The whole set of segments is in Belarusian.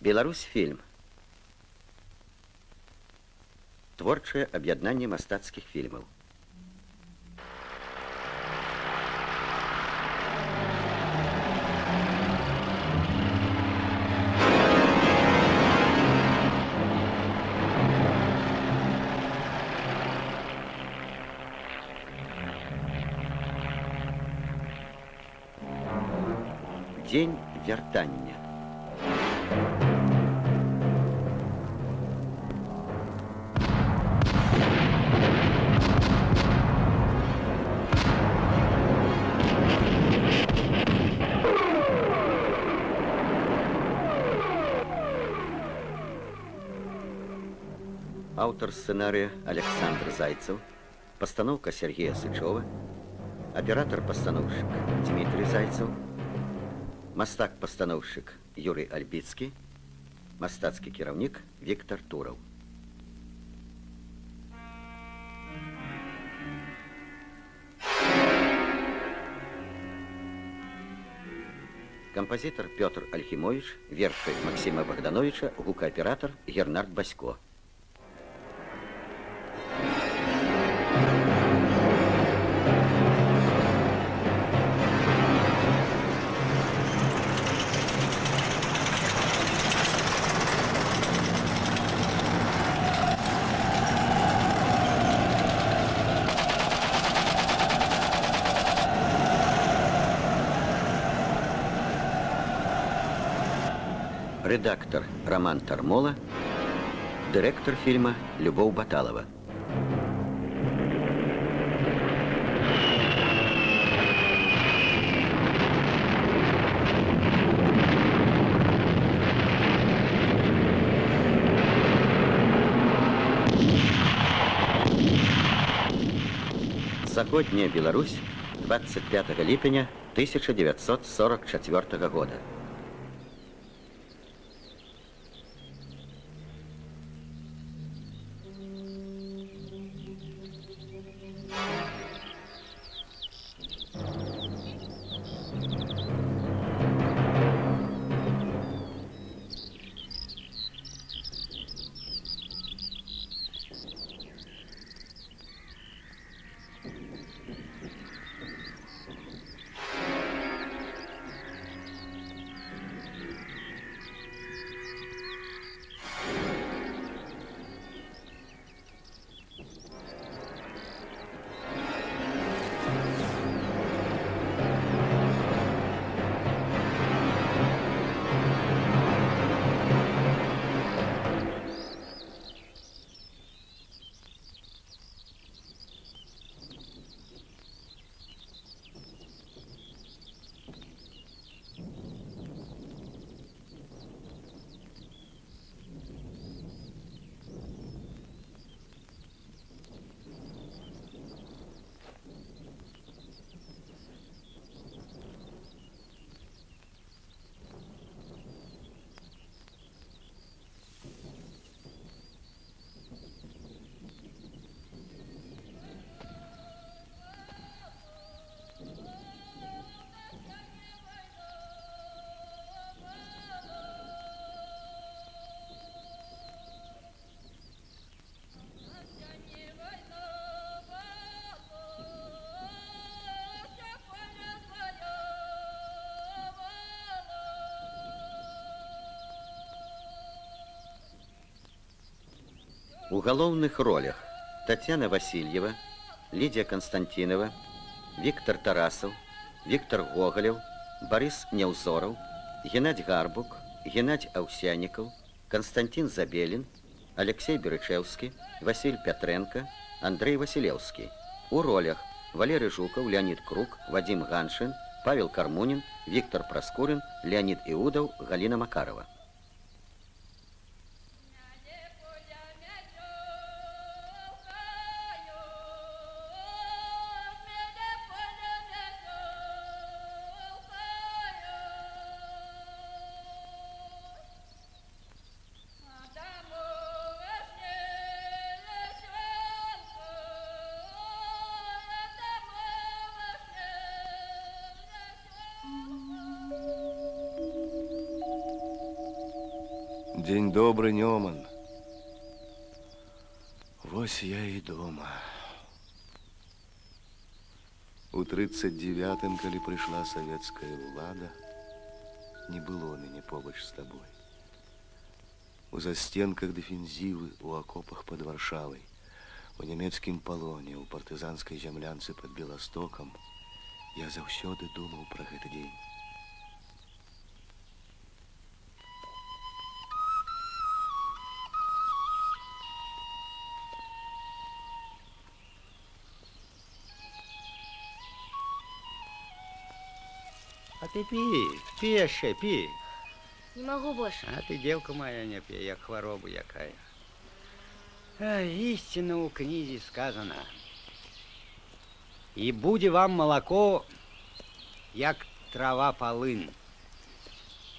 Беларусьфільм. Творчае аб'яднанне мастацкіх фільмаў. Дзень вяртання. Аўтар сцэнарыя Александр Зайцев, пастаноўка Сергея Сычова, аператар-пастаноўшчык Дмітрий Зайцев, мастак-пастаноўшчык Юрий Альбіцкі, мастацкі кіраўнік Віктор Тураў. Кампазітар Пётр Альхімович, вершы Максіма Богдановича, гукааператар Гернард Басько. Редактор Роман Тармола, директор фильма Любовь Баталова. Заходняя Беларусь, 25 липеня 1944 года. У галоўных ролях Татьяна Васильева, Лидия Константинова, Виктор Тарасов, Виктор Гоголев, Борис Неузоров, Геннадий Гарбук, Геннадий Овсянников, Константин Забелин, Алексей Берычевский, Василий Петренко, Андрей Василевский. У ролях Валерий Жуков, Леонид Круг, Вадим Ганшин, Павел Кармунин, Виктор Проскурин, Леонид Иудов, Галина Макарова. День добрый, Неман. Вось я и дома. У 39-м, калі пришла советская влада, не было мяне побач с тобой. У застенках дэфензивы, у окопах под Варшавой, у нямецкім палоне, у партызанскай зямлянцы под Белостоком я заўсёды думаў пра гэты дзень. А ты пи яшчэ, пи. Не могу больше. А ты, девка моя, не пей, як хвороба якая. Истина у книзе сказана. И буде вам молоко, як трава полын.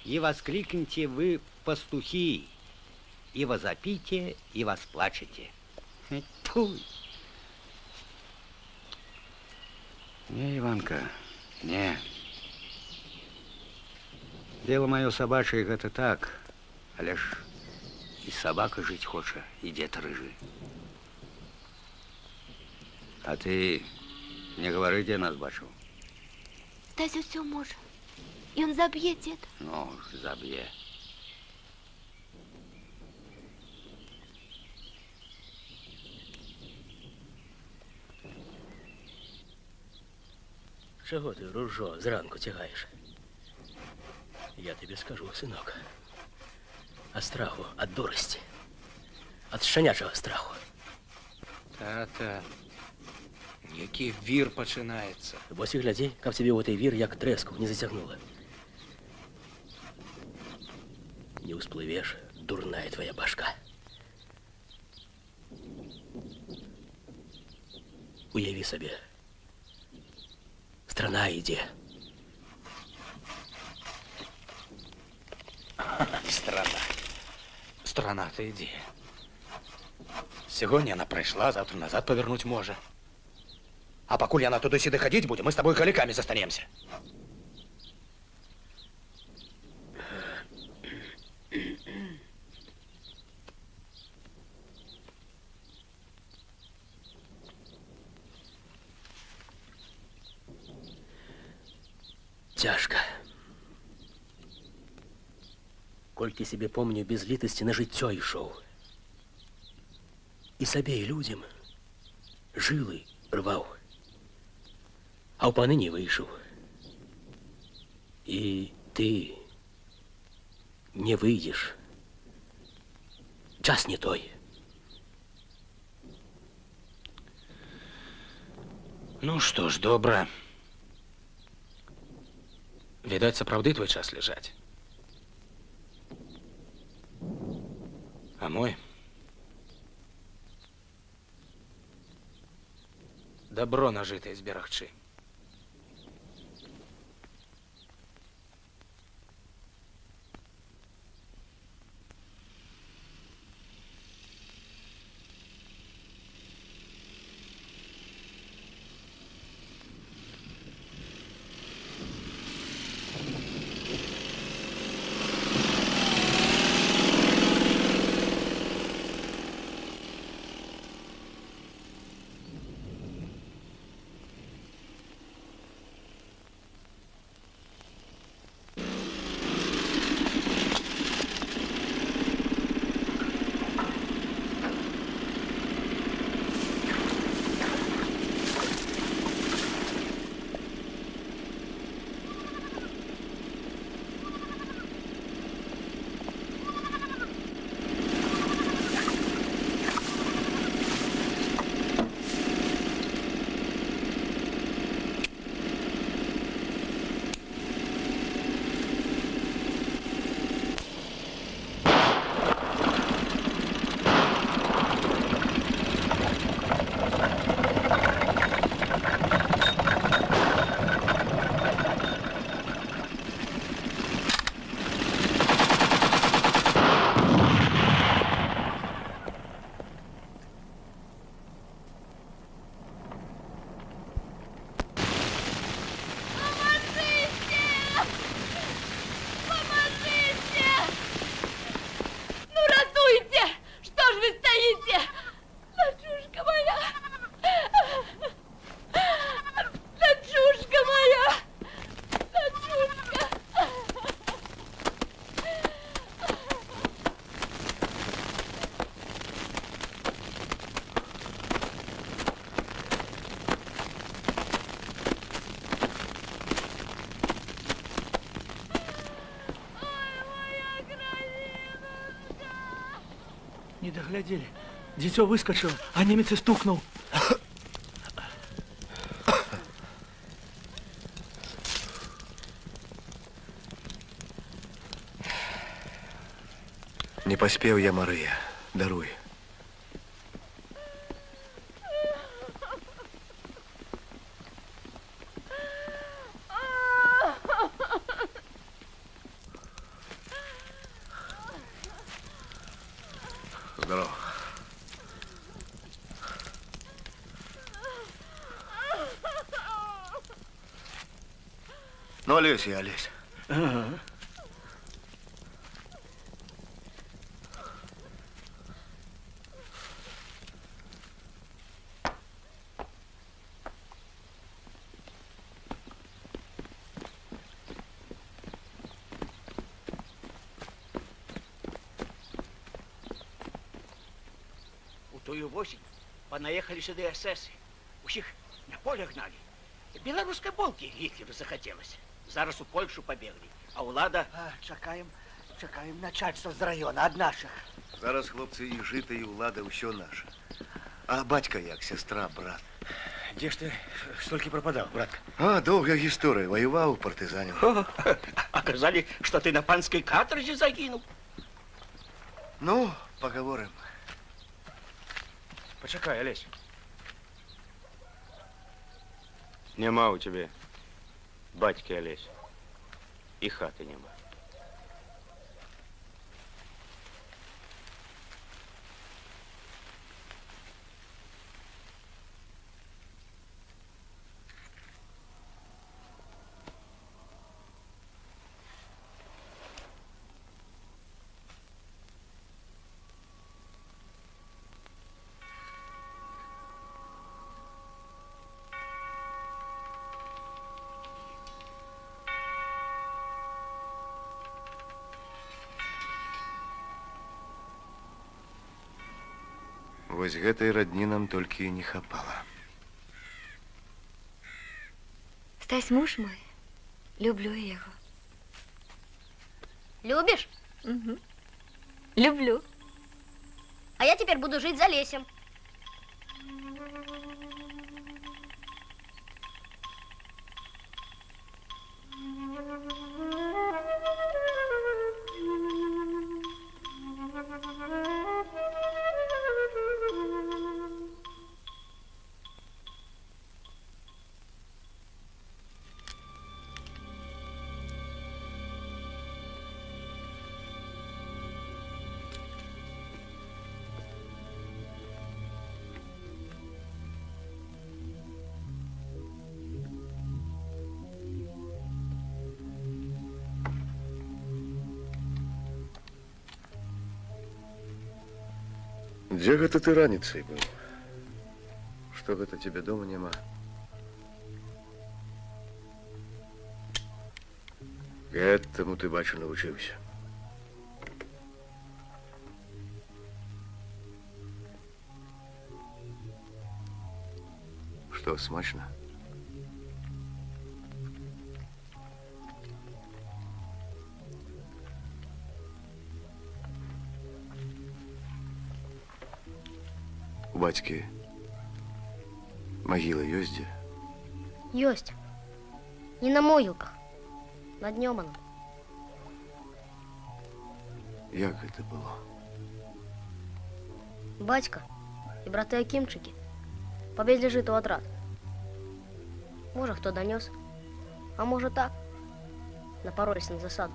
И воскликните вы, пастухи, и возопите, и восплачете. Тьфу. Не, Иванка, не. Дело мое собачье, это так, але ж и собака жить хочет, и дед рыжий. А ты не говори, где нас бачил. Тасю все может. И он забьет деда. Ну, забье. Чого ти, ружо, зранку тягаєш? Я тобі скажу, синок. От страху, от дурості. От щенячого страху. Тата, який вір починається. Ось і гляді, як тебе в той вір, як треску, не затягнуло. Не усплывешь, дурная твоя башка. Уяви себе. Страна иде. Страна. Страна-то иди. Сьогодні она прийшла, завтра назад повернуть може. А покуль яна туди-сюди ходить буде, мы с тобой каликами застанемся. Тяжко. Кольки себе помню, без літості на життя йшов. І собі, і людям жили рвав. А в пани не вийшов. І ти не вийдеш. Час не той. Ну что ж, добре. Видать, сапраўды твой час лежать. А мой? Добро нажитое зберагчы. Не доглядели. Дитё выскочило, а немец и стукнул. Не поспеў я, Марыя, даруй. Здорово. Ну, олесь я, олесь. Ага. Тую осень понаехали сюда эсэсы. Усіх на поле гнали. Беларускай болкі Гітлеру захацелася. Зараз у Польшу побегли, а ўлада... Чакаем начальства з района ад наших. Зараз, хлопцы, і жыта, і ўлада ўсё наша. А бацька як, сестра, брат? Где ж ты столькі пропадал, братка? А, доўгая гісторыя. Воеваў, партызанил. А казали, что ты на панской каторзе загинул. Ну, поговорим. Почекай, Олесь. Нема у тебе батьки, Олесь, и хаты нема. Вось гэтай радні нам толькі і не хапала. Стась, муж мой, люблю его. Любишь? Угу. Люблю. А я теперь буду жить за Лесем. Дзе гэта ты раніцай быў? Што гэта цябе дома няма? Гэтаму ты, бачу, навучыўся. Што, смачна? У бацькі магіла ёсць дзе? Есть. Не на могилках. На Днёманом. Як гэта было? Батька и браты Акимчики повезли жито отрад. Может, кто донес, а может так. Напоролись на засаду.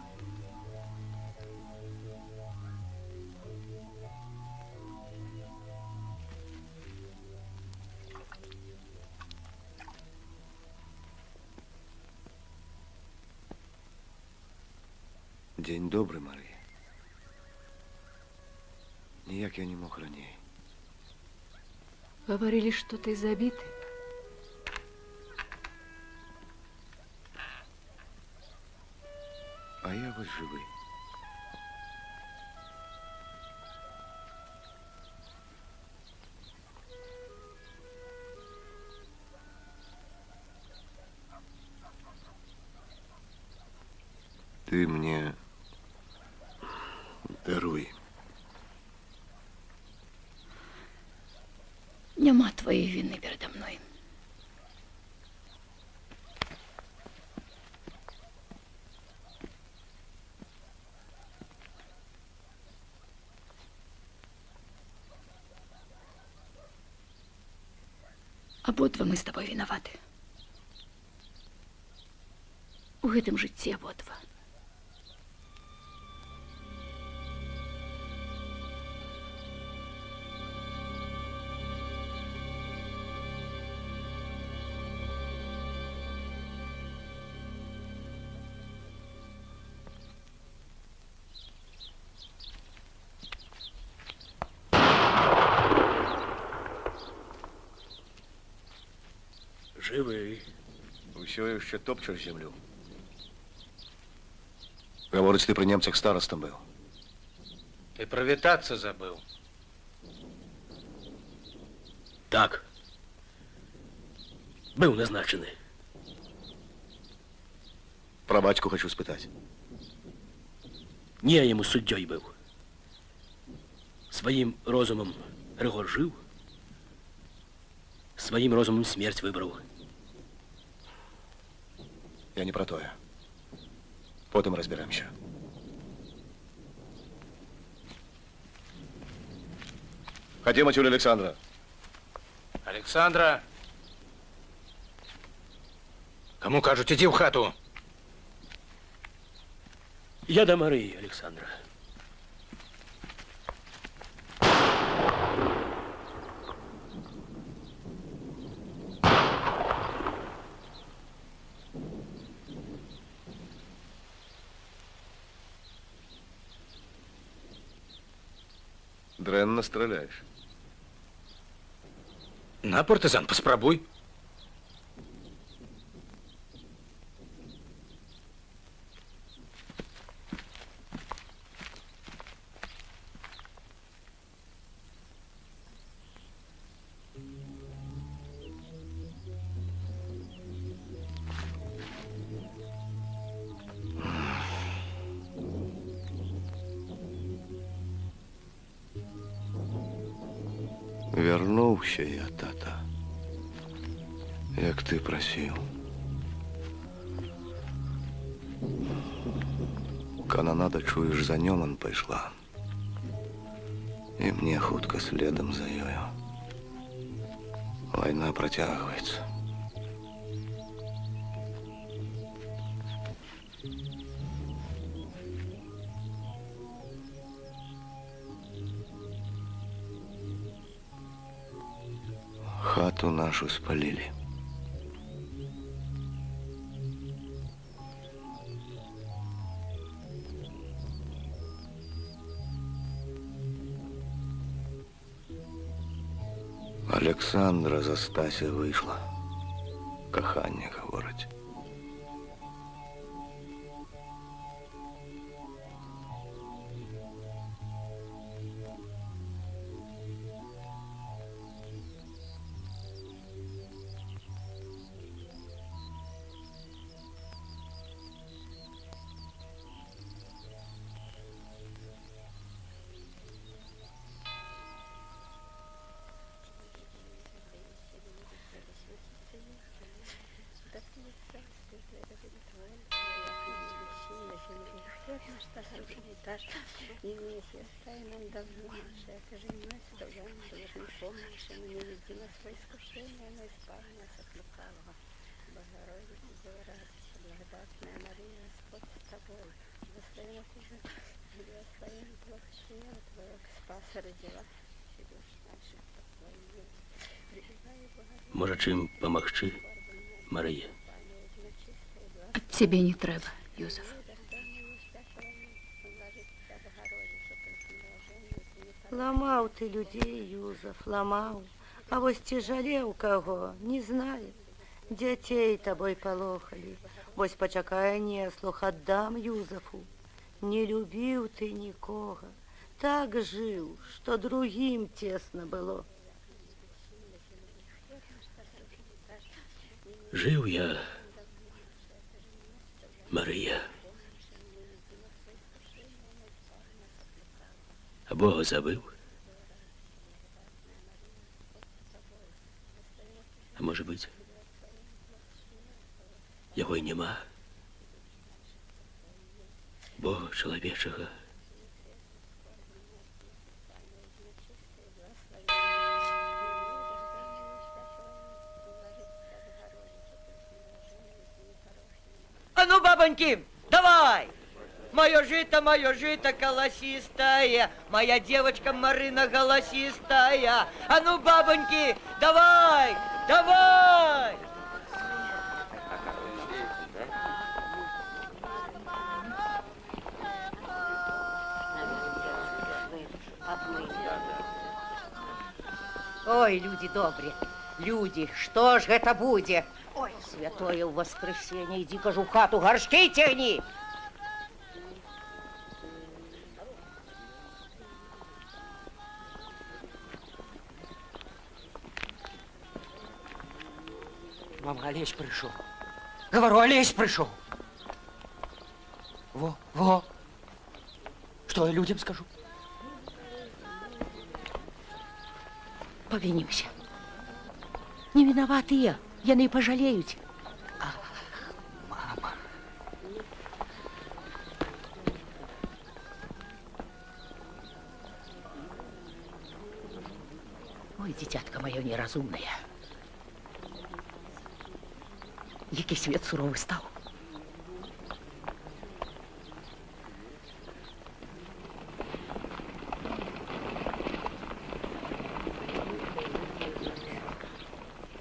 День добрый, Мария. Ніяк я не мог ранее. Говорили, что ты забитый. А я вот живый. Ты мне даруй. нема твоєї вини передо мною. Абодва мы з табой вінаваты. У гэтым жыцці абодва. Живий. Усё яшчэ топчаш зямлю. Гаворыць, ты пры немцах старостам быў. Ты провітацца забыл. Так. Быў назначены. Про бацьку хочу спытаць. Не я ему суддёй быў. Сваім розумам Рыгор жыў, сваім розумам смерць выбраў. Я не про тое. Потым разберемся. Ходім, матюля Александра. Александра! Кому кажуть, іди в хату. Я до Марии, Александра. Дрэнна стреляешь. На, партизан, поспробуй. Вернуўся я, тата, як ты просіў. Кананада, чуеш, за Нёман пайшла. І мне хутка следам за ёю. Вайна працягваецца. Хату нашу спалили. Александра за Стася вийшла. Кохання говорить. Можа, чым памагчы, Марыя? Ад цябе не трэба, Юзеф. Ламаў ты людзей, Юзеф, ламаў. А вось ці жалеў каго, не знаю. Дзяцей табой палохалі. Вось пачакай, неслух аддам Юзефу. Не любіў ты нікога. Так жыў, што другім цесна было. Жыў я, Марыя. А Бога забыў. яго і няма. Бога чалавечага. А ну, бабоньки, давай! Мое жито колосистое, моя девочка Марина голосистая. А ну, бабоньки, давай, давай! Ой, люди добрые, люди, что ж это будет? Ой, святое воскресенье, иди, кажу, в хату, горшки тяни! Мама, Олесь пришел. Говорю, Олесь пришел. Во. Что я людям скажу? Повинюся. Не виноваты я, яны пожалеют. Мама. Ой, дитятка мое неразумное. Який свет суровый стал.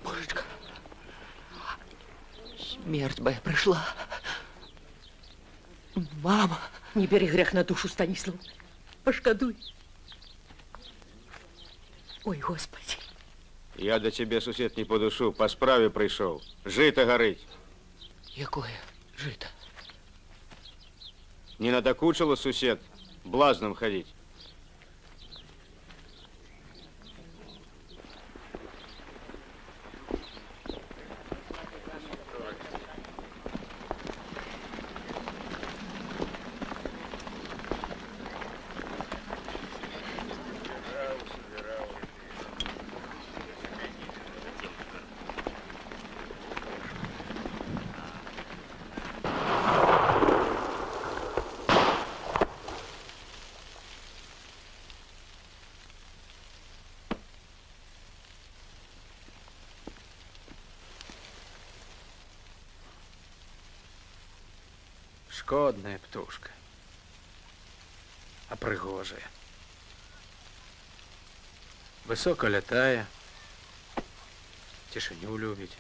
Божечка, смерть моя пришла. Мама. Не бери грех на душу, Станислав. Пошкодуй. Ой, Господи. Я до тебе, сусед, не по душу, по справе прийшов. Жито горить. Якое жито? Не надокучило, сусед, блазном ходить. Шкодная птушка, а пригожая. Высоко лятае, цішыню любіць.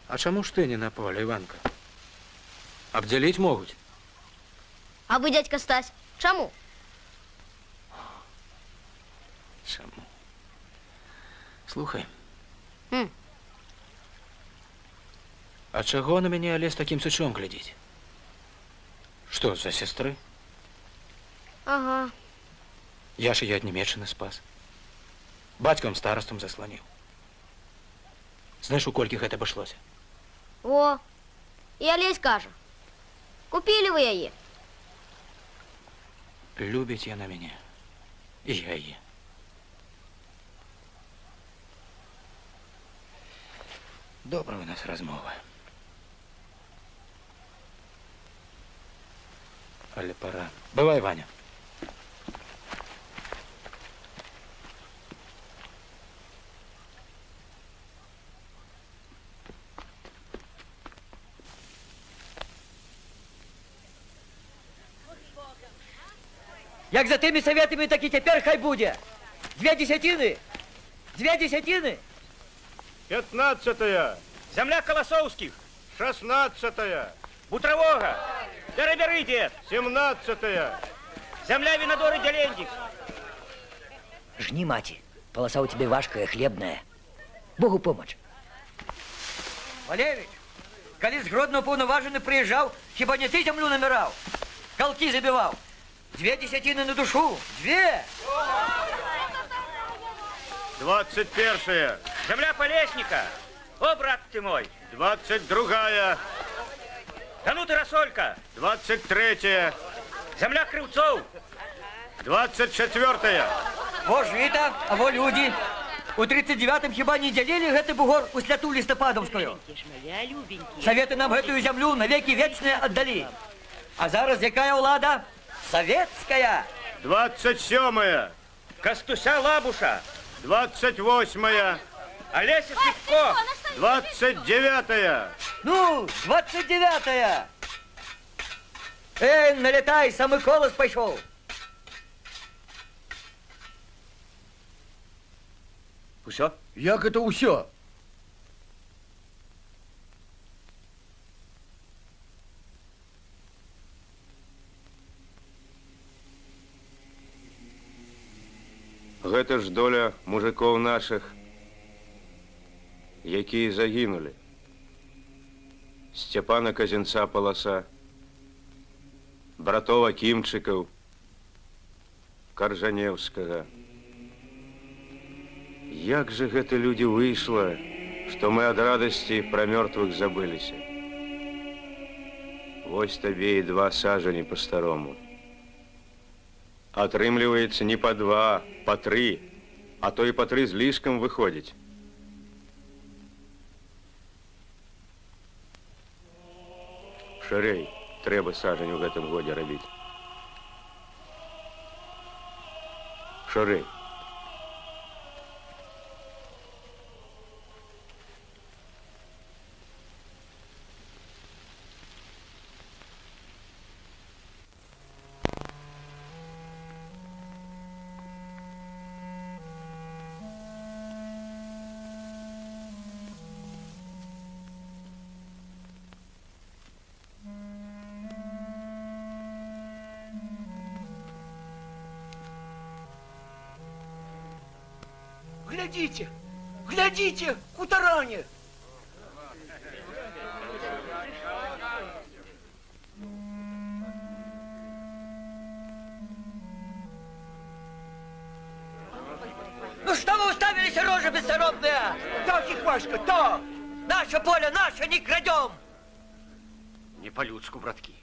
А чаму ж ты не на поле, Иванка? Обделить могут. А вы, дядька Стась, чаму? Чаму? Слухай. А чего на меня Олесь таким сучом глядеть? Что, за сестры? Ага. Я ж ее от Німеччини спас. Батьком старостом заслонил. Знаешь, у кольки гэта обошлося? О, и Олесь каже. Купили вы яе? Любить я на меня. И я ее. Добра у нас размова. Але пора. Бывай, Ваня. Як за тими советами, так и теперь хай буде. 2 десятины. 2 десятины. 15-я. Земля Колосовских. 16-я. Бутровога. Беры, дед. 17-я. Земля Винодоры Делендик. Жни, мати. Полоса у тебя важкая, хлебная. Богу помочь. Валерич, коли с Гродно повноважений приезжал, хіба не ты землю намирал? Колки забивал. 2 десятины на душу. 2. 21-я. Земля Полесника. О, брат ты мой. 22-я. Да ну ты, Рассолька. 23-я. Земля Кривцов. 24-я. Во жито, а во люди. У 39-м хіба не дзялілі гэты бугор у святу лістападаўскую? Советы нам гэтую зямлю навеки вечныя аддалі. А зараз якая ўлада? Советская. 27-я. Кастуся Лабуша. 28-я. Олеся Сивко. 29-я. Ну, 29-я. Эй, налетай, самый колос пошел. Усё? Як это усё? Гэта ж доля мужикоў нашых, якія загінулі. Сцяпана Казінца Паласа, братоў Акімчыкаў, Каржанеўскага. Як же гэта людзі выйшла, што мы ад радасці пра мёртвых забыліся. Вось табе і 2 сажані па-старому. Атрымліваецца не па 2, па 3, а то і па 3 з лішкам выходзіць. Шырэй трэба сажань у гэтым годзе рабіць. Шырэй. Глядите, глядите, кутаране! Ну что вы уставились, рожи бессоробные? Так, их, Васька, так! Наше поле, наше, не крадем! Не по-людску, братки.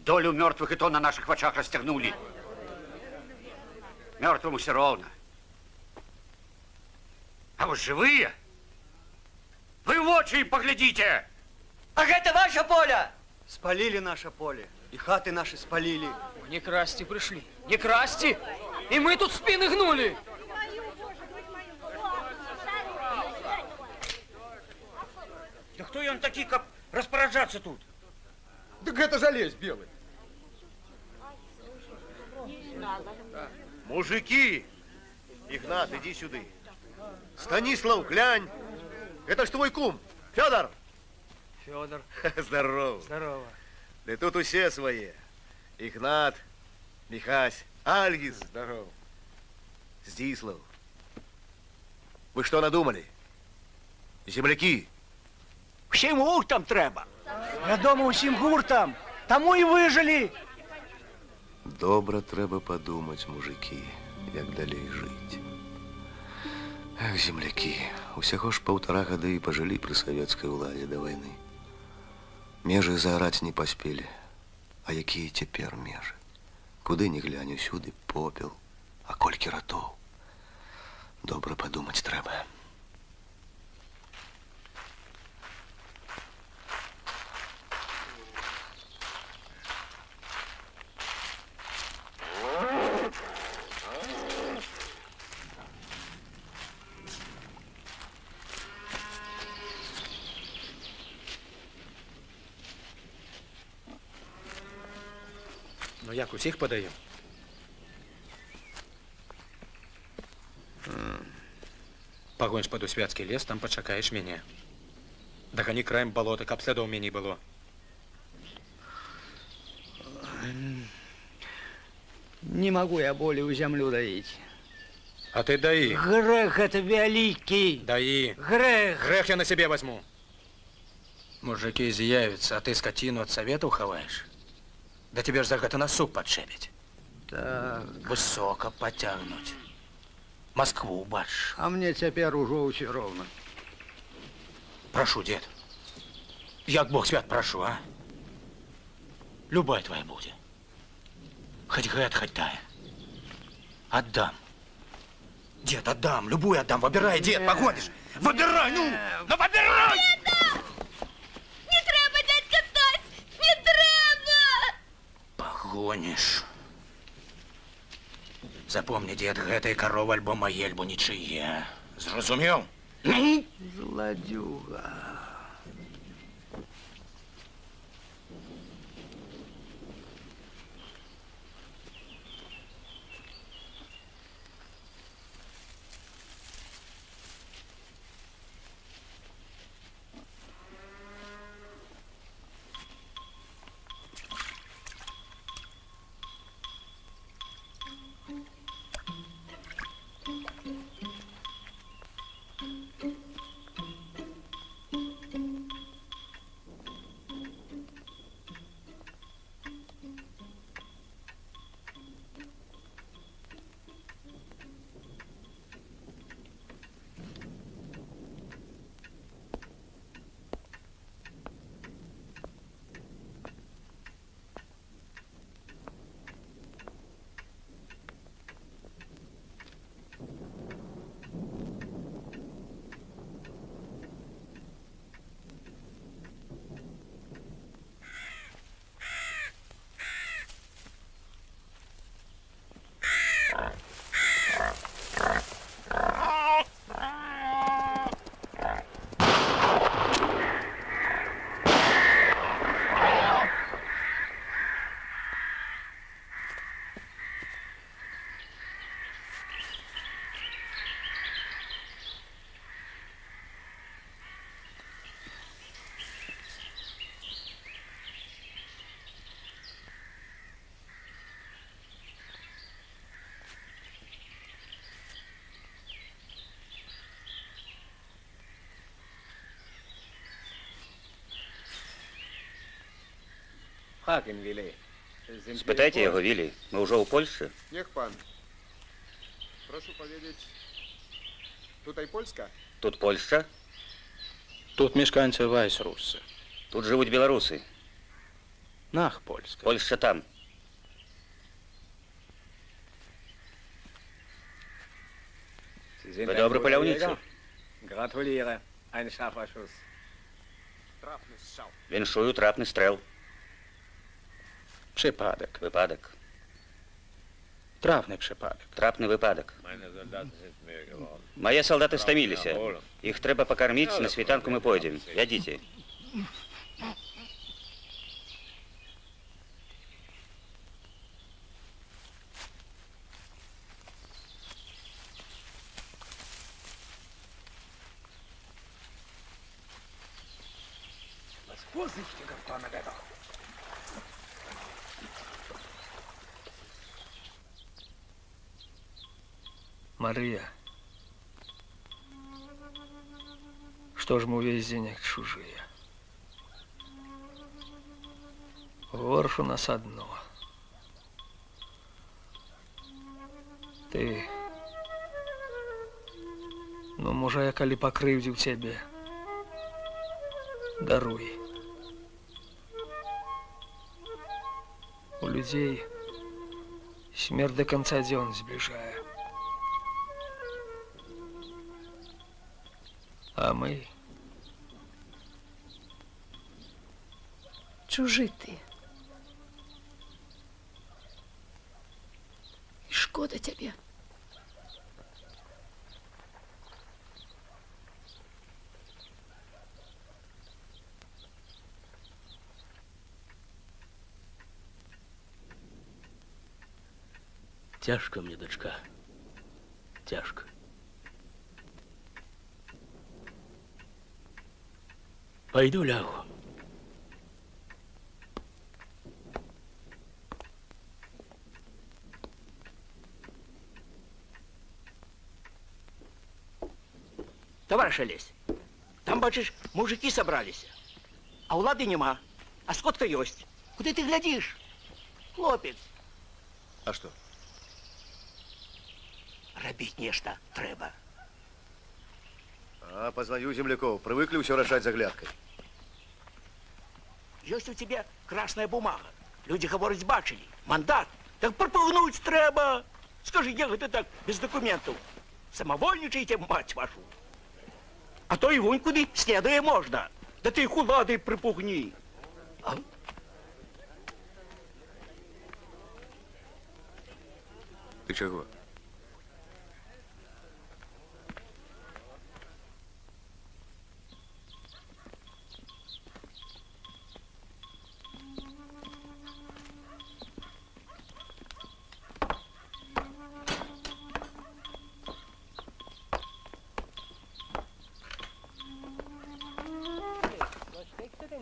Долю мертвых и то на наших очах расстегнули. Мертвому все ровно. А вот живые, вы в очи им поглядите! А это ваше поле! Спалили наше поле, и хаты наши спалили. Не красти пришли, не красти! И мы тут спины гнули! Да кто он такие, как распоряжаться тут? Так это же лесь белый. Мужики! Игнат, иди сюда. Станислав, глянь. Это ж твой кум, Федор. Федор. Здорово. Здорово. Да тут все свои. Игнат, Михась, Альгис. Здорово. Здислав. Вы что надумали? Земляки? Всем гуртам треба. Я дома усім гуртам, тому і вижили. Добра трэба падумаць, мужики, як далей жыць. Ах, земляки, усяго ж 1,5 гада і пажылі пры савецкай уладзе да вайны. Межы заараць не паспелі. А якія цяпер межы? Куды ни глянь, усюды попел, а колькі ратоў. Добра падумаць трэба. Ну як, усіх подаємо? Пагонь пад Усвяцкі лес, там пачакаеш мяне. Дагані краем балота, каб слядоў меней было. Не могу я более у землю доить. А ты даи. Грех это великий. Даи. Грех. Грех я на себе возьму. Мужики з'явятся, а ты скотину от советов ховаешь? Да тебе ж за гэта на сук подшепить. Так. Высоко потягнуть. Москву бачишь. А мне теперь уже усё ровно. Прошу, дед. Як Бог свят прошу, а? Любая твоя будет. Хоть гэт, хоть тая. Отдам. Дед, отдам, любую отдам. Выбирай, дед, погодишь. Выбирай, ну выбирай! Не треба, дядька Тась! Не треба! Погонишь. Запомни, дед, гэтай корова альбо мае, альбо нічые. Зразумеў? Ну? Злодюга. Спитайте його, Віллі. Ми вже у Польщі? Niech pan. Прошу powiedzieć, tutaj Polska? Тут Польща? Тут мешканці вайсруси. Тут живуть білоруси. Нах, Польська. Польща там. Ви добре поляўніці? Гратуліра. Ein scharfer Schuss. Віншую трапний стрел. Przypadek. Випадок. Травний przypadek. Трапний випадок. Мої солдати стомилися. Їх треба покормити, на світанку ми пойдемо. Ядіть. Vorsichtiger, Donnerwetter. Мария, что ж мы весь день как чужие? Горш у нас одно. Ты, ну, можа, я калі пакрыўдзіў цябе, даруй. У людей смерть до конца дзён зближае. А мы... Чужы ты. И шкода тебе. Тяжко мне, дочка. Тяжко. Пойду лягу. Товарищ Олесь, там, бачишь, мужики собрались, а улады нема, а скотка есть. Куда ты глядишь, хлопец? А что? Робить нечто треба. А, познаю земляков. Привыкли все решать заглядкой. Есть у тебя красная бумага. Люди говорят, бачили. Мандат. Так пропагнуть треба. Скажи, як это так, без документов? Самовольничайте, мать вашу. А то и вон куди следує можна. Да ти їх улади припугні. А? Ты чего?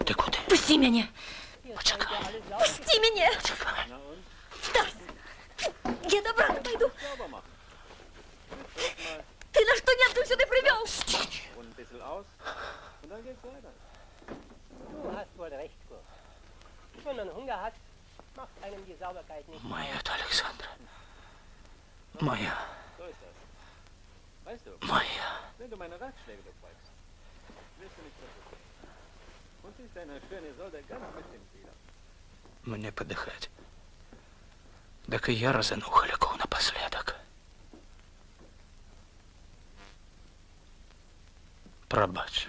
Ты куда? Пусти меня! Пусти меня! Стас! Я до брата пойду. Ты на что немцев сюда привел? Моя Александра. Моя. Моя. Мне подыхать. Так и я разану Халяков напоследок. Пробач.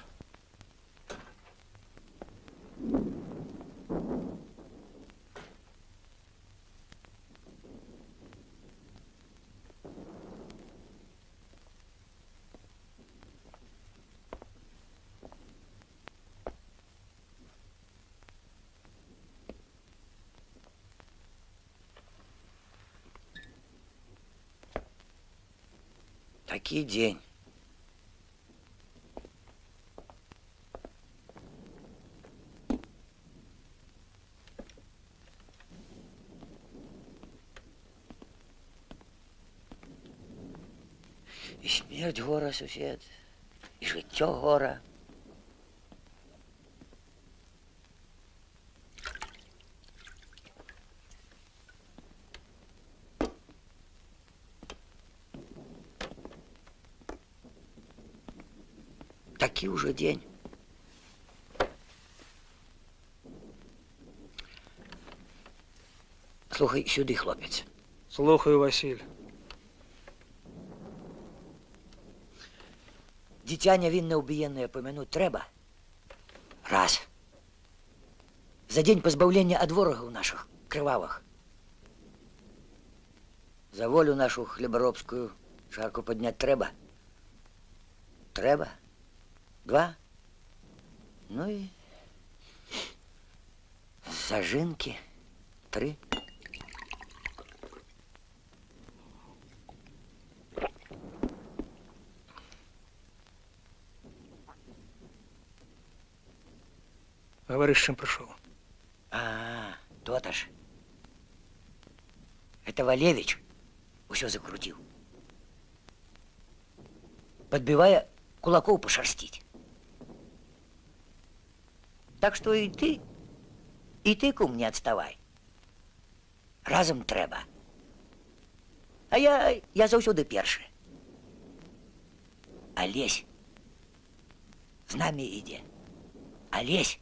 Такий день. І смерть гора, сусід, і життя гора. Такий уже день. Слухай сюди, хлопець. Слухаю, Василь. Дитя невинне убиенное помянуть треба. Раз. За день позбавления от ворогов наших, кровавых. За волю нашу хлеборобскую шарку поднять треба. Треба. Два. Ну и зажинки. Три. Говоришь, с чем пришел? То-то ж. Это Валевич все закрутил. Подбивая кулаков пошерстить. Так что и ты, кум, не отставай. Разом треба. А я заўсёды першы. Олесь з нами ідзе. Олесь.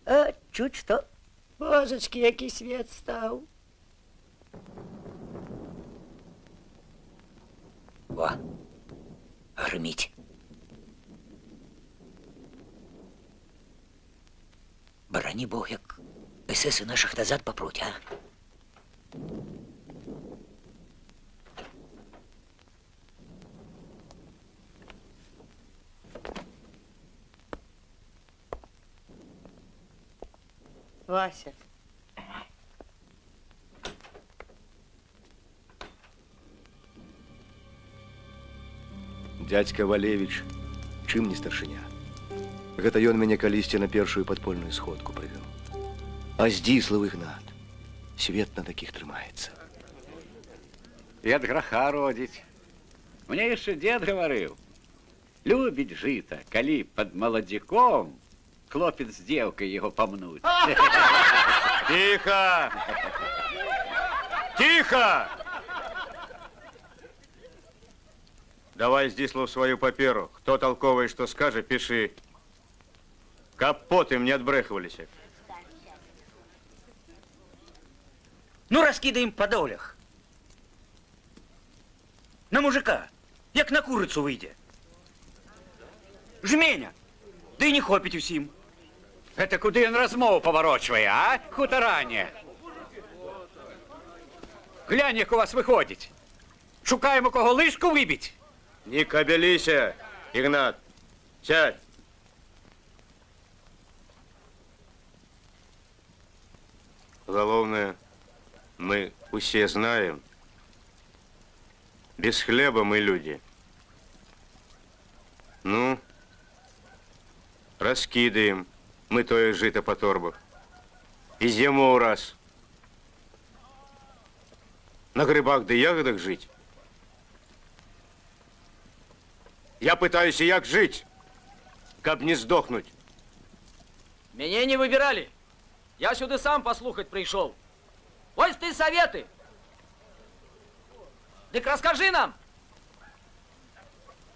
А чуть что. Божечки, який свет став. Во, гримить. Барані Бог, як эсеси наших назад попруть, а? Вася. Дядька Валевич, чым не старшыня. Гэта ён мяне калісьці на першую падпольную сходку прывёў. А Здзіслав Ігнат, свет на такіх трымаецца. І ад граха родзіць. Мне яшчэ дзед гаварыў. Любіць жыта, калі пад маладзіком хлопец з дзеўкай яго памнуць. Тихо! Тихо! Давай, Здзіслав, свою паперу. Хто толковый, что скажет, пиши. Каб потым не отбрэхваліся. Ну, раскидаем по долях. На мужика як на курицу вийде. Жменя, да й не хопить усім. Это куды он размову поворочвае, а, хутаране? Глянь, як у вас виходить. Шукаємо кого лишку вибить. Не кабелися, Игнат. Сядь. Головне, мы все знаем, без хлеба мы люди. Ну, раскидаем мы тое жито по торбах. И зиму раз. На грибах да ягодах жить. Я пытаюсь и як жить, каб не сдохнуть. Меня не выбирали. Я сюда сам послухать пришел. Ось ты советы. Так расскажи нам,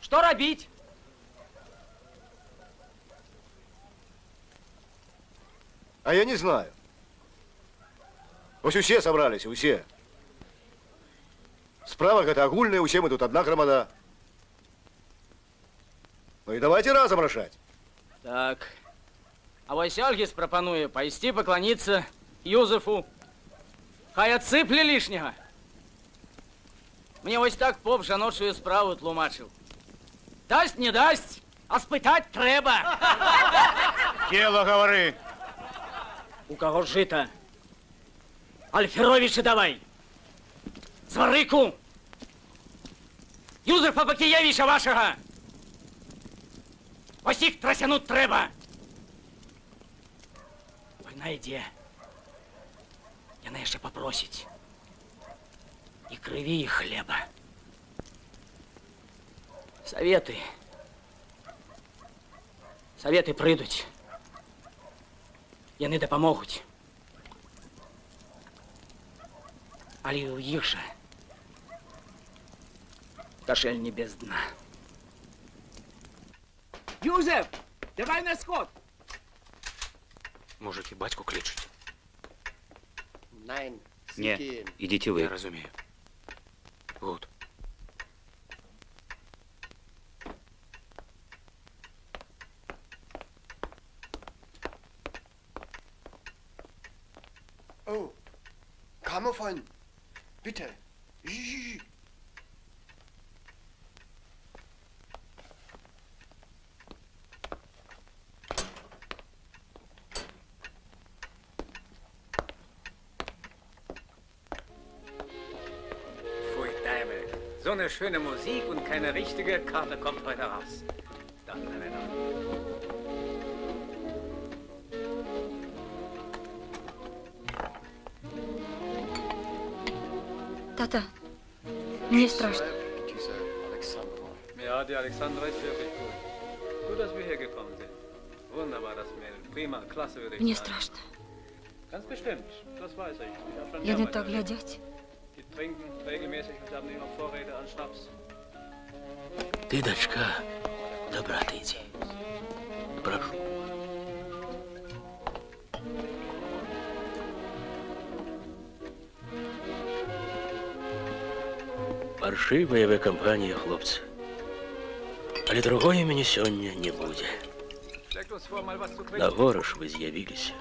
что робить? А я не знаю. Ось усе собрались, усе. Справа это агульная, усе мы тут одна громада. Ну и давайте разом решать. Так, а вось Ольгис пропонує пойти поклониться Юзефу. Хай отсыпли лишнего. Мне ось так поп жаночую справу тлумачил. Дасть, не дасть, а спитать треба. Дело говори. У кого жито? Альферовича давай. Зварику. Юзефа Бакієвича вашого. Ось їх трасянуть треба. Война йде. Яна ще попросить. І крові, і хлеба. Советы. Советы прийдуть. Яны дапамогуць. Але ў іх жа кашель не без дна. Юзеф, давай на сход. Мужики, батьку кличуть. Не, ідіть ви. Я розумію. Гуд. Oh, Grammophon, bitte. Pfui, Dämel. So eine schöne Musik und keine richtige Karte kommt heute raus. Dann, Männer. Tata, мне страшно. Ja, die Alexandra ist wirklich gut. Gut, dass wir hergekommen sind. Wunderbar, das Mädel. Prima, klasse, würde ich Мне sagen. страшно. Ganz bestimmt, das weiß ich. Ich hab schon Я не mehrmals так erlebt. глядять. Die trinken regelmäßig und haben immer Vorräte an Schnaps. Ты, дочка, до брата иди. Прошу. Паршивая вы компания, хлопцы. Але другое мяне сёння не будзе. Schlägt uns vor, mal was zu trinken. На гора ж вы з'явіліся.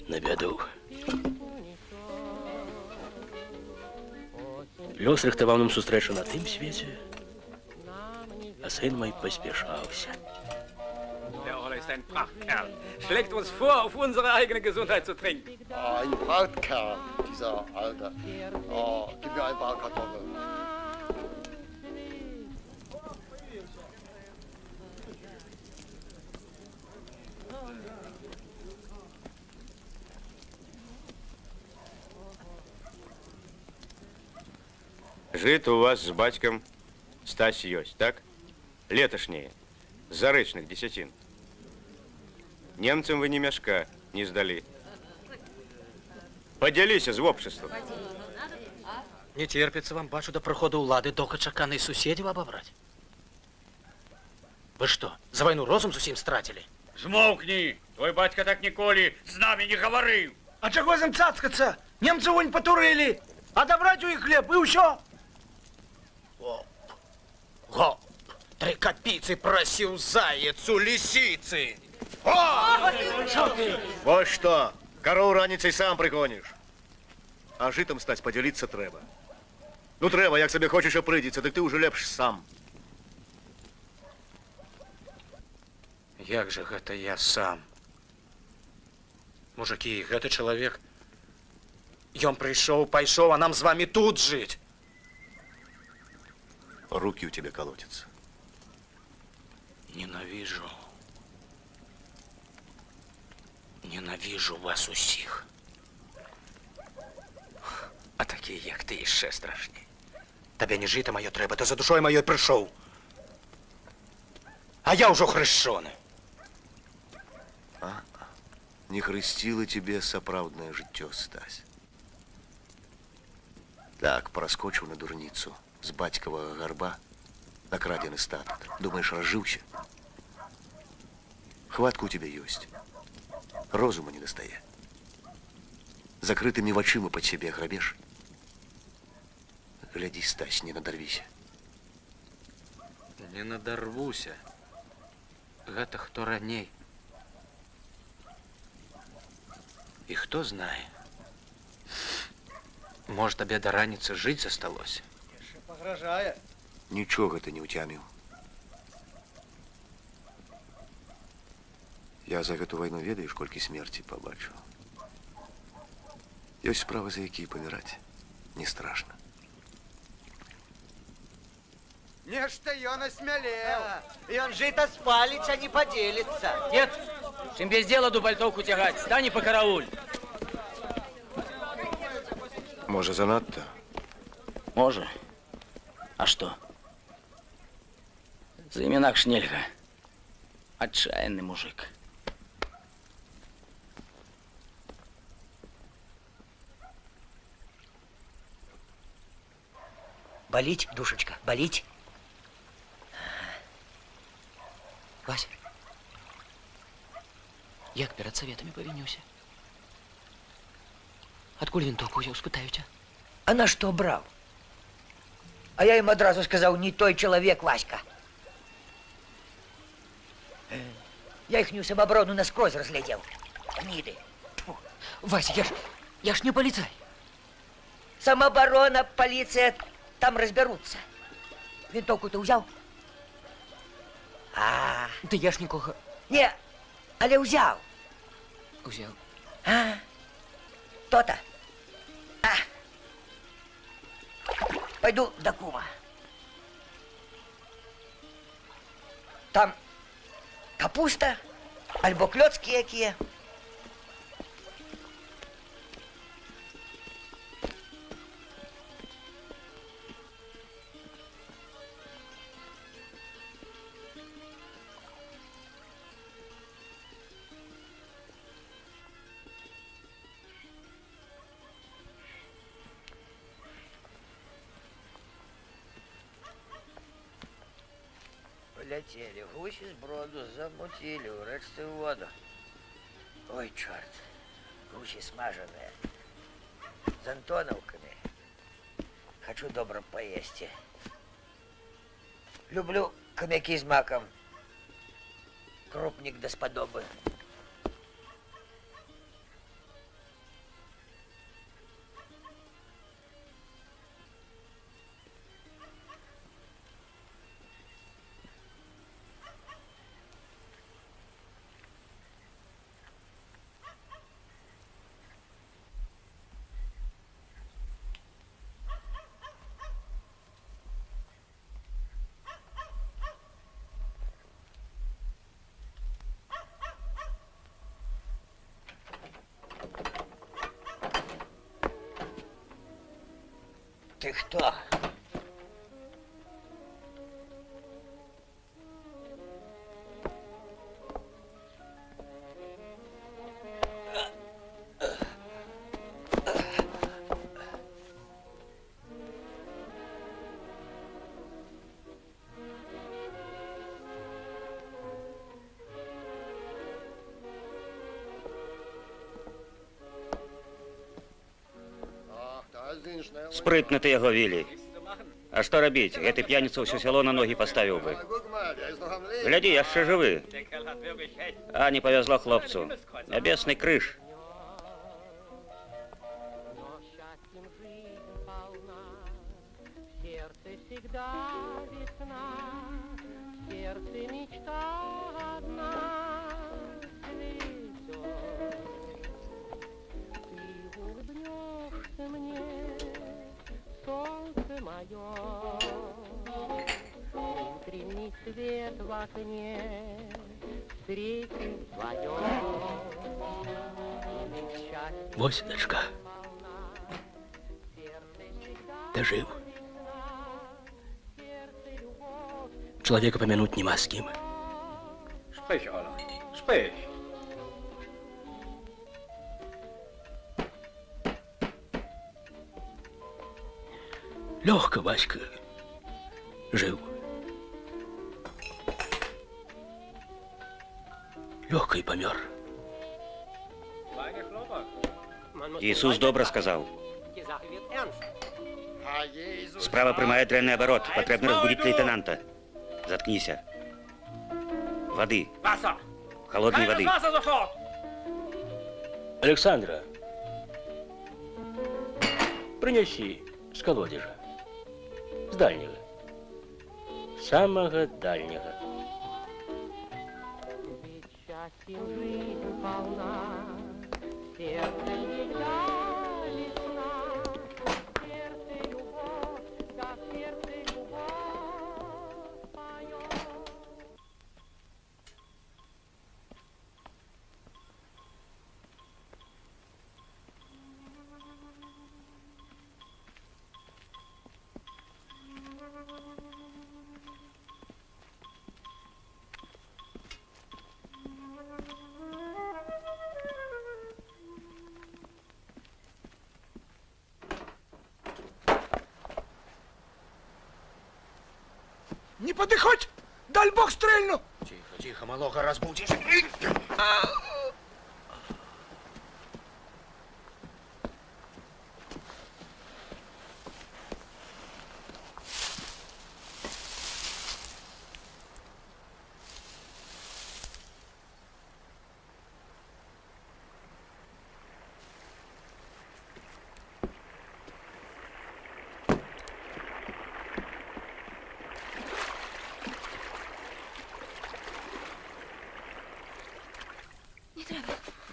На бяду. Лёс рыхтаваў нам сустрэчу на тым свеце, а сын мой паспяшаўся. Der Olle ist ein Prachtkerl. Schlägt uns vor, auf unsere eigene Gesundheit zu trinken. Ah, ein Prachtkerl, dieser Alte. Oh, gib mir ein paar Kartoffeln. Жито у вас с батьком стась ёсть, так? Летошнее, с зарычных десятин. Немцам вы ни мяшка не сдали. Поделись з обществом. Не терпится вам, бачу, до проходу улады дока-чаканы суседзяў абабраць. Вы что, за войну розум зусім стратили? Змоўкні! Твой бацька так ніколі з намі не гаварыў. А чаго з ім цацкацца? Немцы вунь патурылі, а дабраць у іх хлеб і ўсё. О, Го! 3 копейцы просил заяц у лисицы. Вот что, корову раніцей сам пригонишь. А житом стать поделиться треба. Ну треба, як собі хочеш опридіться, так ти уже лепш сам. Як же гэта я сам? Мужики, гэта чалавек. Ён прыйшоў, пайшоў, а нам з вами тут жыць. Руки у тебя колотятся. Ненавижу. Ненавижу вас усіх. А такие, як ты, яшчэ страшней. Табе не жыта маё трэба, то за душой маёй прыйшоў. А я ўжо хрышчоны. Не хрысціла тебе сапраўднае жыццё, Стась. Так, проскочыў на дурніцу з бацькавага гарба на крадзены статак. Думаеш, разжыўся? Хватка у тебя ёсць. Розума не дастае. Закрытымі вачыма пад сябе грабеш. Глядзі, Стась, не надарвіся. Не надарвуся. Гэта хто раней. І хто знае. Может, табе да раніцы жыць засталося. Яшчэ пагражае. Нічога ты не ўцяміў. Я за гэту вайну ведаеш, колькі смерці пабачыў. Ёсць справы, за якія паміраць не страшна. Нешта ён осмелел. Ён жыта спаліць, а не поделится. Нет, чем без дела дубальтовку тягать. Стань и покарауль. Можа, занадта? Можа. А что? За именах нельга. Отчаянный мужик. Болить, душечка, болить? Вася, як перед советами повинюся? Откуль винтовку взял, спытаю тебя? А на что брал? А я им одразу сказал, не той человек, Васька. Я ихнюю самооборону насквозь разглядел. Гниды. Вася, я ж не полицай. Самооборона, полиция, там разберутся. Винтовку ты взял? Да я ж нікого... Не, але взял. Взял. То-то. Пойду до кума. Там капуста, альбо клёцки якія. Полетели гуси с броду, замутили у речцы воду. Ой, черт, гуси смаженные, с антоновками. Хочу добро поесть. Люблю хомяки с маком, крупник дасподобы. Ты кто? Спритно ти його, Вілі. А што рабіць? Гэты п'яніца ўсё сяло на ногі паставіў бы. Гляді, яшчэ жывы. А, не павязла хлопцу. Нябесны крыж. Солнце мое, утренний свет в окне встретит твое. Вось, дочка, ты жив. Человека помянуть нема с кем. Sprich, Ola, sprich. Легко, Васька, жив. Легко и помер. Иисус добро сказал. Справа прямая дрянный оборот. Потребно разбудить лейтенанта. Заткнися. Воды. Холодной воды. Александра, принеси с колодежа. С дальнего. Самого дальнего. Счастьем жизнь полна, сердце дитя весна, сердце любовь, да сердце любовь поет. Не подыхать! Дай бог стрельну! Тихо, тихо, малого разбудишь.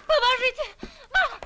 Поможите! Мама!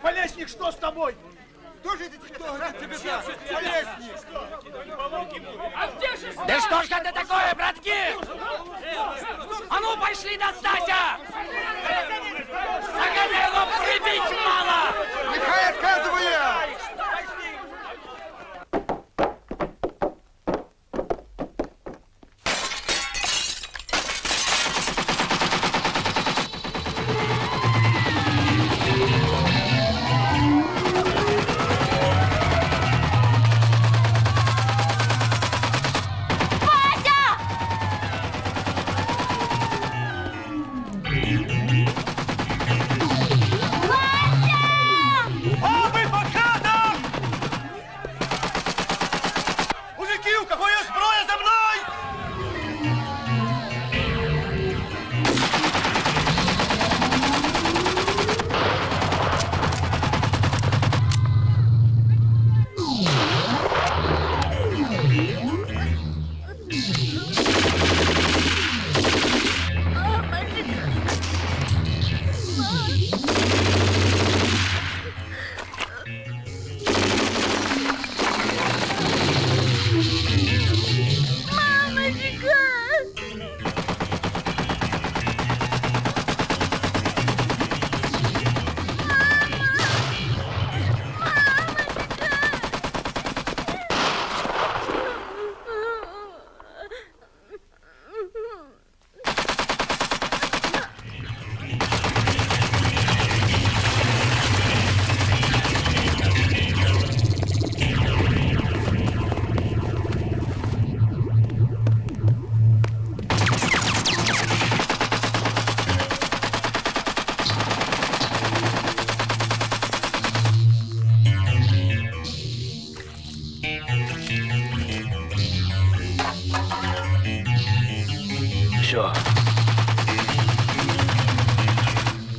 Полесник, что с тобой? Кто же это? Кто тебе даст? Полесник! Да что ж это такое, братки? А ну, пошли до Стася! Загоняй его, прибить мало! Нехай отказывает!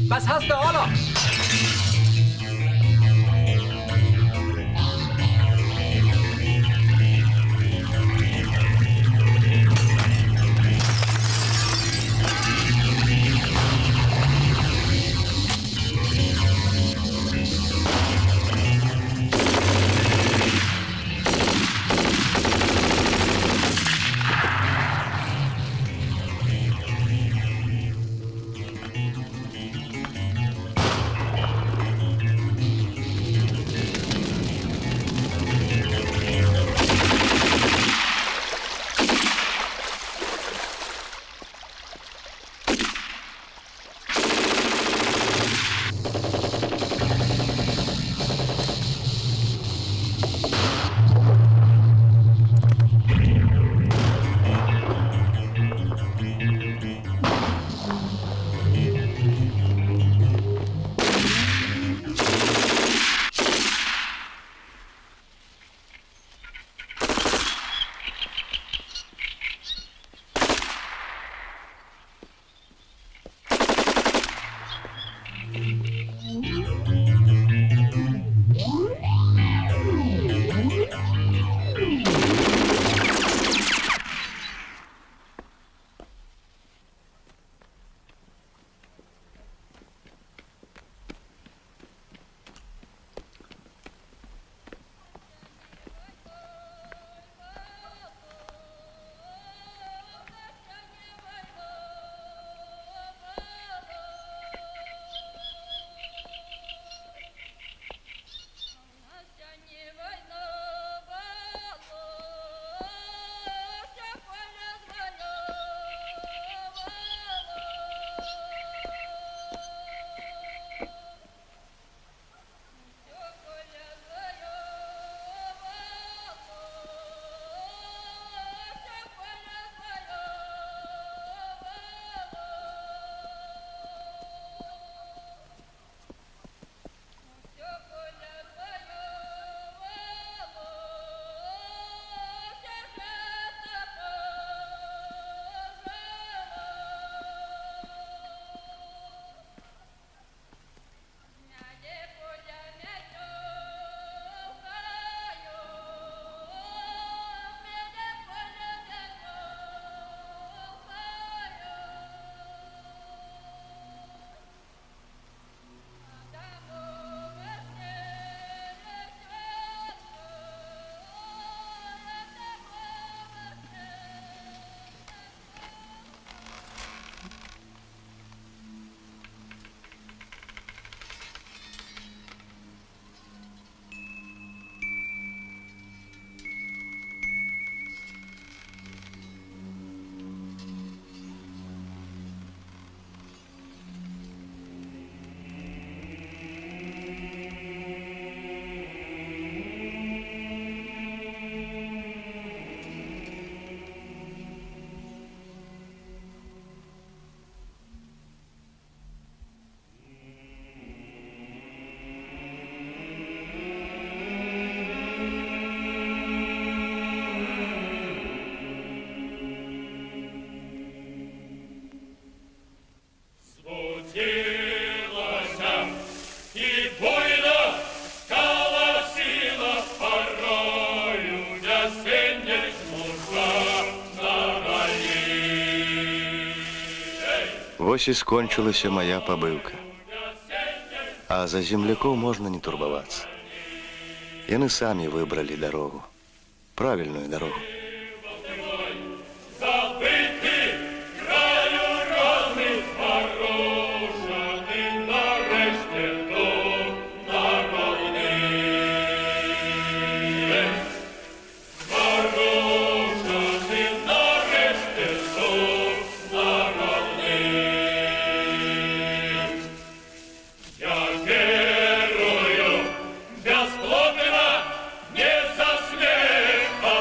Was hast du, Orlok? Вось і скончылася моя пабыўка. А за землякоў можна не турбавацца. Яны самі выбралі дарогу. Правільную дарогу. Без плотина не засмеет, а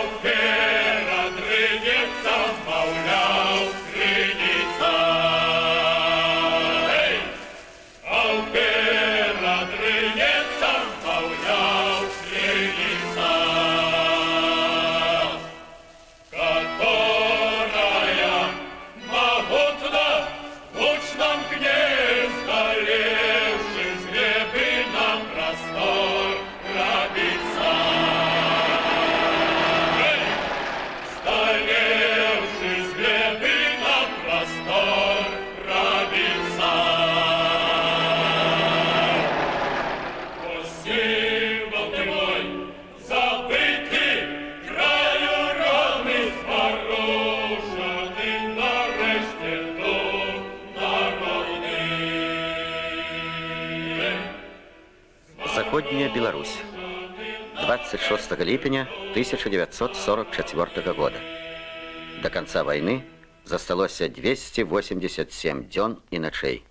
Заходняя Беларусь. 26 ліпеня 1944 года. До конца войны засталося 287 дзён і начэй.